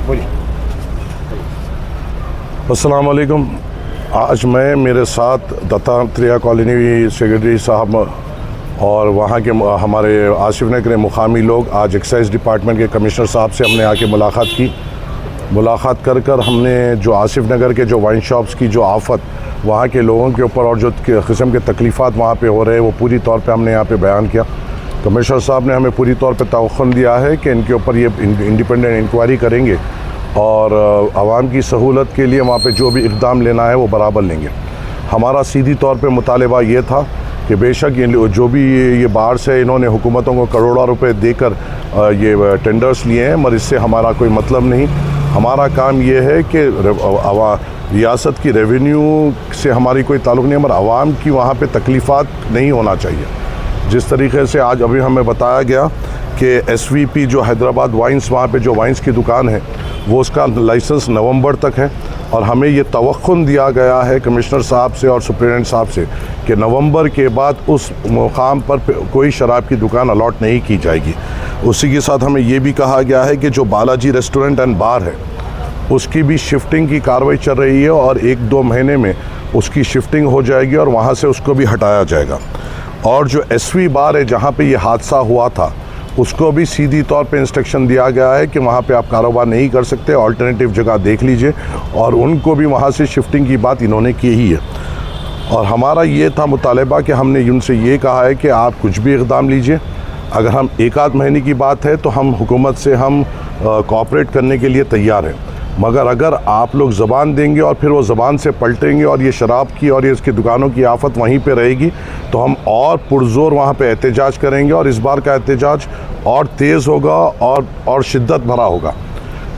بولیے. السلام علیکم. آج میں میرے ساتھ دتاتریہ کالونی سیکرٹری صاحب اور وہاں کے ہمارے آصف نگر مقامی لوگ آج ایکسائز ڈپارٹمنٹ کے کمشنر صاحب سے ہم نے آ کے ملاقات کی. ملاقات کر ہم نے جو آصف نگر کے جو وائن شاپس کی جو آفت وہاں کے لوگوں کے اوپر اور جو قسم کے تکلیفات وہاں پہ ہو رہے ہیں وہ پوری طور پہ ہم نے یہاں پہ بیان کیا. کمشنر صاحب نے ہمیں پوری طور پہ توقع دیا ہے کہ ان کے اوپر یہ انڈیپینڈنٹ انکوائری کریں گے اور عوام کی سہولت کے لیے وہاں پہ جو بھی اقدام لینا ہے وہ برابر لیں گے. ہمارا سیدھی طور پہ مطالبہ یہ تھا کہ بے شک جو بھی یہ باہر سے انہوں نے حکومتوں کو کروڑوں روپے دے کر یہ ٹینڈرز لیے ہیں مگر اس سے ہمارا کوئی مطلب نہیں. ہمارا کام یہ ہے کہ ریاست کی ریونیو سے ہماری کوئی تعلق نہیں مگر عوام کی وہاں پہ تکلیفات نہیں ہونا چاہیے. جس طریقے سے آج ابھی ہمیں بتایا گیا کہ ایس وی پی جو حیدرآباد وائنس وہاں پہ جو وائنس کی دکان ہے وہ اس کا لائسنس نومبر تک ہے اور ہمیں یہ توقع دیا گیا ہے کمشنر صاحب سے اور سپرنٹینڈنٹ صاحب سے کہ نومبر کے بعد اس مقام پر کوئی شراب کی دکان الاٹ نہیں کی جائے گی. اسی کے ساتھ ہمیں یہ بھی کہا گیا ہے کہ جو بالاجی ریسٹورنٹ اینڈ بار ہے اس کی بھی شفٹنگ کی کارروائی چل رہی ہے اور 1-2 مہینے میں اس کی شفٹنگ ہو جائے گی اور وہاں سے اس کو بھی ہٹایا جائے گا. اور جو ایس وی بار ہے جہاں پہ یہ حادثہ ہوا تھا اس کو بھی سیدھی طور پہ انسٹرکشن دیا گیا ہے کہ وہاں پہ آپ کاروبار نہیں کر سکتے, آلٹرنیٹیو جگہ دیکھ لیجئے اور ان کو بھی وہاں سے شفٹنگ کی بات انہوں نے کی ہی ہے. اور ہمارا یہ تھا مطالبہ کہ ہم نے ان سے یہ کہا ہے کہ آپ کچھ بھی اقدام لیجئے. اگر ہم 1-8 مہینے کی بات ہے تو ہم حکومت سے ہم کوآپریٹ کرنے کے لیے تیار ہیں مگر اگر آپ لوگ زبان دیں گے اور پھر وہ زبان سے پلٹیں گے اور یہ شراب کی اور یہ اس کی دکانوں کی آفت وہیں پہ رہے گی تو ہم اور پرزور وہاں پہ احتجاج کریں گے اور اس بار کا احتجاج اور تیز ہوگا اور شدت بھرا ہوگا.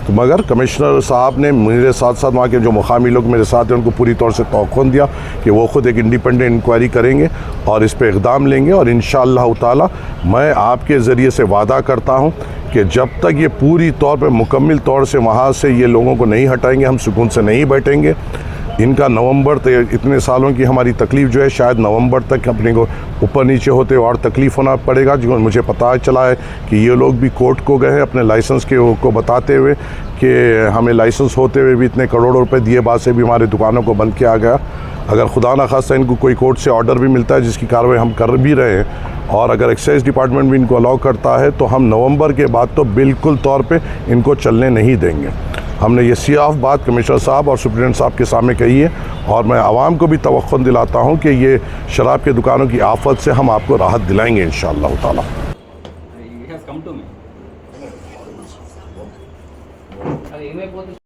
تو مگر کمشنر صاحب نے میرے ساتھ ساتھ وہاں کے جو مقامی لوگ میرے ساتھ ہیں ان کو پوری طور سے توقع دیا کہ وہ خود ایک انڈیپینڈنٹ انکوائری کریں گے اور اس پہ اقدام لیں گے اور انشاءاللہ تعالی میں آپ کے ذریعے سے وعدہ کرتا ہوں کہ جب تک یہ پوری طور پہ مکمل طور سے وہاں سے یہ لوگوں کو نہیں ہٹائیں گے ہم سکون سے نہیں بیٹھیں گے. ان کا نومبر اتنے سالوں کی ہماری تکلیف جو ہے شاید نومبر تک اپنے کو اوپر نیچے ہوتے اور تکلیف ہونا پڑے گا. جو مجھے پتہ چلا ہے کہ یہ لوگ بھی کورٹ کو گئے ہیں اپنے لائسنس کو بتاتے ہوئے کہ ہمیں لائسنس ہوتے ہوئے بھی اتنے کروڑوں روپے دیے بعد سے بھی ہماری دکانوں کو بند کیا گیا. اگر خدا نخواستہ ان کو کوئی کورٹ سے آرڈر بھی ملتا ہے جس کی کارروائی ہم کر بھی رہے ہیں اور اگر ایکسائز ڈپارٹمنٹ بھی ان کو الاؤ کرتا ہے تو ہم نومبر کے بعد تو بالکل طور پہ ان کو چلنے نہیں دیں گے. ہم نے یہ صاف بات کمشنر صاحب اور سپرنٹینڈنٹ صاحب کے سامنے کہی ہے اور میں عوام کو بھی توقع دلاتا ہوں کہ یہ شراب کے دکانوں کی آفت سے ہم آپ کو راحت دلائیں گے انشاءاللہ تعالی.